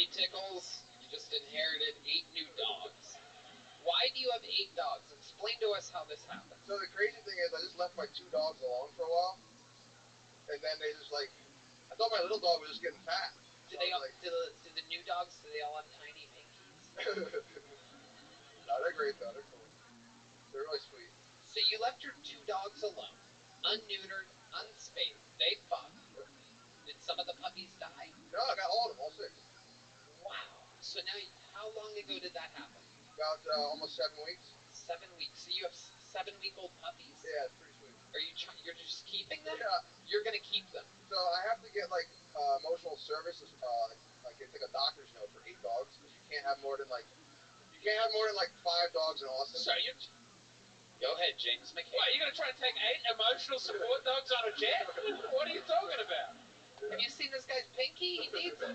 Jimmy Tickles, you just inherited 8 new dogs. Why do you have 8 dogs? Explain to us how this happened. So the crazy thing is, I just left my 2 dogs alone for a while, and then they just like, I thought my little dog was just getting fat. Do they all, like, do the new dogs, do they all have tiny pinkies? No, they're great though, they're cool. They're really sweet. So you left your 2 dogs alone, unneutered, unspayed. They fucked. Did some of the puppies die? No, I got all of them, all 6. Wow. So now, how long ago did that happen? About almost 7 weeks. 7 weeks. So you have 7-week-old puppies? Yeah, it's pretty sweet. Are you you're just keeping them? Yeah. You're gonna keep them. So I have to get like emotional services, like it's like a doctor's note for 8 dogs, because you can't have more than like 5 dogs in Austin. So you... Go ahead, James McCain. What, you're going to try and take 8 emotional support dogs on a jet? What are you talking about? Have you seen this guy's pinky? He needs it.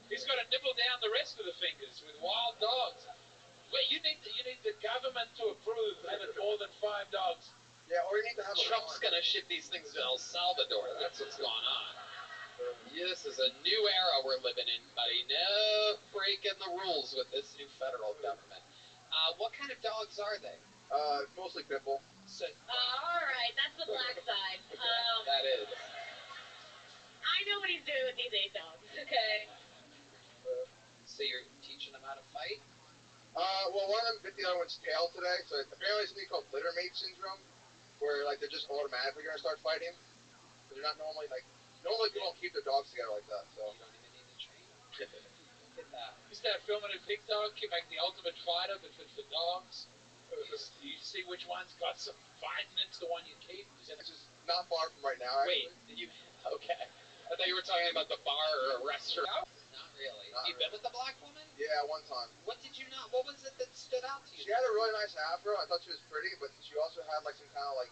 He's got to nibble down the rest of the fingers with wild dogs. Wait, you need the government to approve having more than 5 dogs. Yeah, or you need to have Trump's gonna ship these things to El Salvador. That's what's going on. This is a new era we're living in, buddy. No breaking the rules with this new federal government. What kind of dogs are they? Mostly pit bull. So, alright, that's the black side. That is. I know what he's doing with these 8 dogs, okay? So you're teaching them how to fight? Well, one of them bit the other one's tail today, so apparently it's something called littermate syndrome, where like they're just automatically gonna start fighting. But they're not normally people don't keep their dogs together like that, so. You don't even need to train them. Look at that. You start filming a big dog, you make the ultimate fighter, but for dogs. You see which one's got some fighting, it's the one you keep. It's just not far from right now, actually. Wait, okay. I thought you were talking about the bar or a restaurant. No? Not really. Not You been with the black woman? Yeah, one time. What did you not? What was it that stood out to you? She had a really nice afro. I thought she was pretty, but she also had like some kind of like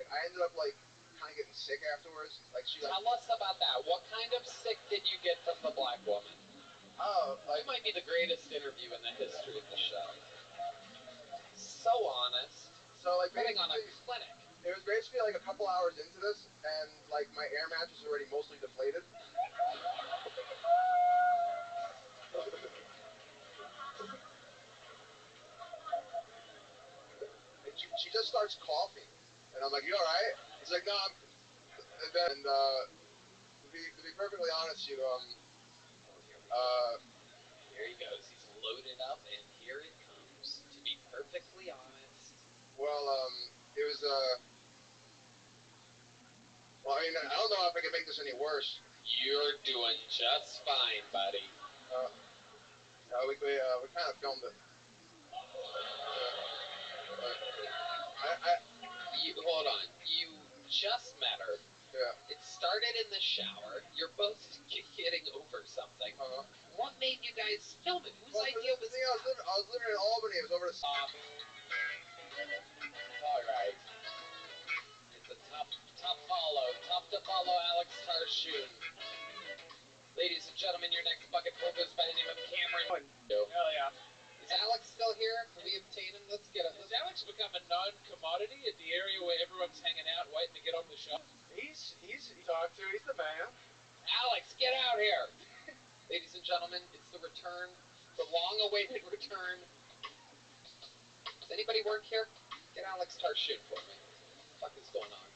I ended up like kind of getting sick afterwards. Like she. Tell us about that. What kind of sick did you get from the black woman? Oh, You might be the greatest interview in the history of the show. So honest. So like Putting on a clinic. It was basically like a couple hours into this, and like my air mattress was already mostly deflated. And she just starts coughing, and I'm like, "You all right?" He's like, "No." And to be perfectly honest, here he goes. He's loaded up, and here it comes. To be perfectly honest. Well, it was well, I mean, I don't know if I can make this any worse. You're doing just fine, buddy. We kind of filmed it. Hold on. You just met her. Yeah. It started in the shower. You're both getting over something. What made you guys film it? Whose idea was I was living in Albany. It was over the summer. All right. It's a tough to follow Alex Tarshoon. Ladies and gentlemen, your next bucket pope is by the name of Cameron. Hell yeah. Is Alex still here? Can we obtain him? Let's get him. Has Alex become a known commodity at the area where everyone's hanging out waiting to get on the show? He's talked to. He's the man. Alex, get out here. Ladies and gentlemen, it's the return, the long-awaited return. Does anybody work here? Get Alex Tarshoon for me. What the fuck is going on?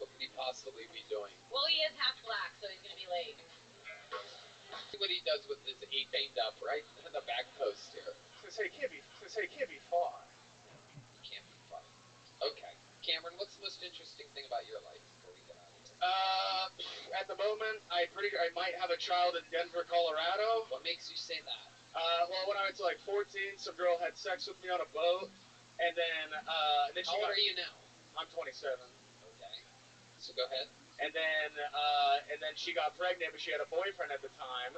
What could he possibly be doing? Well, he is half black, so he's gonna be late. See what he does with his 8 banged up right in the back post here. He can't be far. Can't be fun. Okay. Cameron, what's the most interesting thing about your life before we get out of here? At the moment, I might have a child in Denver, Colorado. What makes you say that? Well, when I was like 14, some girl had sex with me on a boat, and then she How old are you now? I'm 27. Okay. So go ahead. And then she got pregnant, but she had a boyfriend at the time.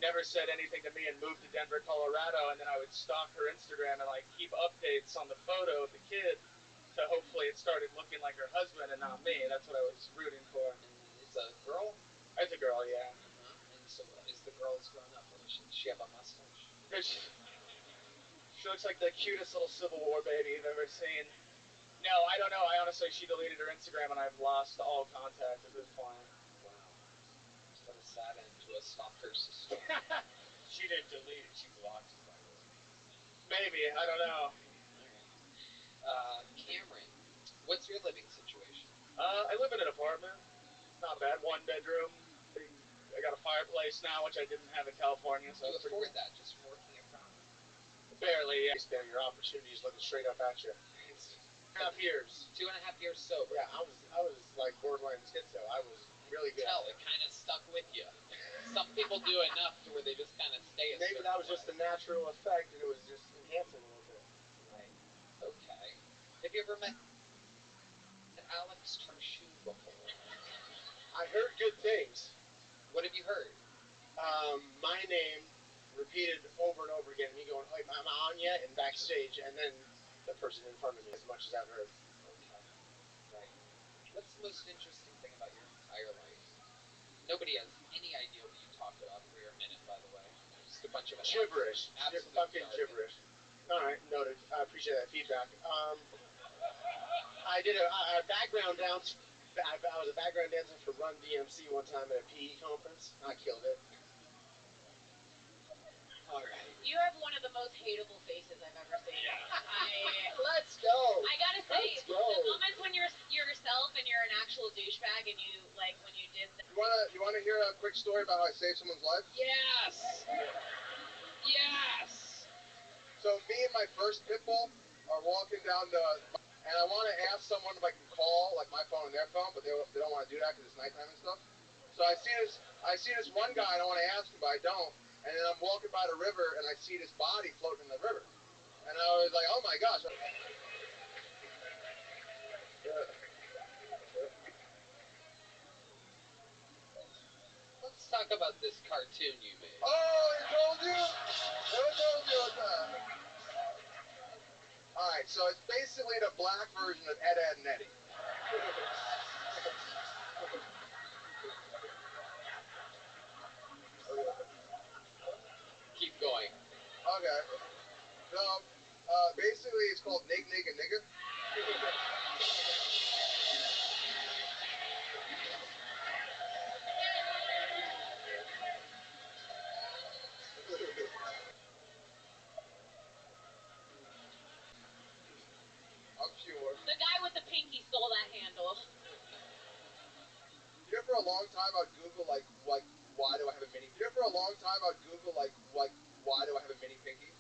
Never said anything to me and moved to Denver, Colorado. And then I would stalk her Instagram and like keep updates on the photo of the kid. So hopefully it started looking like her husband and not me. That's what I was rooting for. And it's a girl? It's a girl, yeah. And so is the girl's grown up? Does she have a mustache? She looks like the cutest little Civil War baby you've ever seen. No, I don't know. She deleted her Instagram and I've lost all contact at this point. Wow. What a sad end to into a stalker system. She didn't delete it. She blocked it. Maybe, I don't know. Cameron, what's your living situation? I live in an apartment. Not bad. 1 bedroom. I got a fireplace now, which I didn't have in California. So You afford that just from working at prom. barely. There, your opportunities looking straight up at you. 2.5 years. 2.5 years sober. Yeah, I was like borderline schizo. I was really good. Tell it kind of stuck with you. Some people do enough to where they just kind of stay. Maybe that was just the natural effect, and it was just enhancing a little bit. Right. Okay. Have you ever met Alex Tarshoon before? I heard good things. What have you heard? My name repeated over and over again. Me going, "Hey, I'm on yet?" and backstage, and then the person in front of me. As much as I've heard. Okay. Right. What's the most interesting thing about your entire life? Nobody has any idea what you talked about for your minute, by the way. Just a bunch of Gibberish. Absolute Fucking jargon. gibberish. All right, noted. I appreciate that feedback. I did a background dance. I was a background dancer for Run DMC one time at a PE conference. I killed it. All right. You have one of the most hateable faces I've ever seen. Let's go. I gotta say, Let's go. the moments when you're yourself and you're an actual douchebag and you, like, when you did the... You wanna hear a quick story about how I saved someone's life? Yes. Yes. So me and my first pit bull are walking down and I want to ask someone if I can call like my phone and their phone, but they don't want to do that because it's nighttime and stuff. So I see this one guy and I want to ask him, but I don't. And then I'm walking by the river and I see this body floating in the river, and I was like, oh my gosh. Let's talk about this cartoon you made. Oh, I told you. I told you that. All right, so it's basically the black version of Ed, Ed, and Eddie. Keep going. Okay. So, basically, it's called Nig, Nig, and Nigga. I'm sure. The guy with the pinky stole that handle. You know, for a long time, I'd Google, like, why do I have a mini? You know, for a long time, I'd Google, like, why do I have a mini pinky?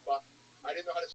But I didn't know how to